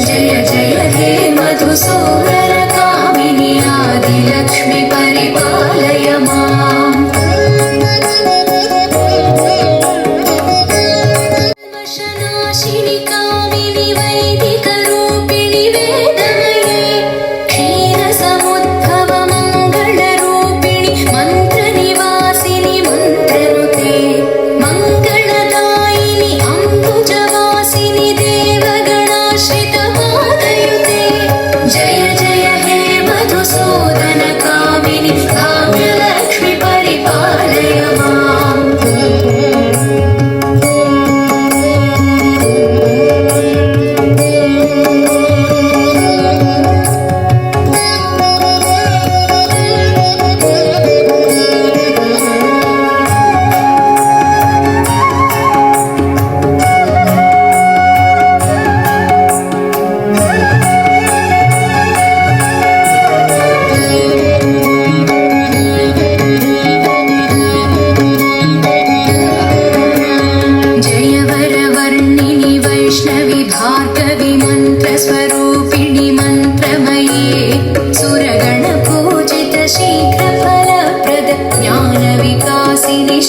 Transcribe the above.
जय जय हे मधुसूदन कामिनि आदिलक्ष्मि परिपालय माम् कल्मषनाशिनि कामिनि वैदिकरूपिणि वेदमये क्षीरसमुद्भव मङ्गलरूपिणि मन्त्रनिवासिनि मन्त्रनुते मङ्गलदायिनि अम्बुजवासिनि देवगणाश्रितपादयुते जय जय हे मधुसूदन कामिनि भाग्यलक्ष्मि परिपालय माम् जयवरवर्णिनि वैष्णवि भार्गवि मन्त्रस्वरूपिणि मन्त्रमये सुरगणपूजित शीघ्रफलप्रद ज्ञानविकासिनि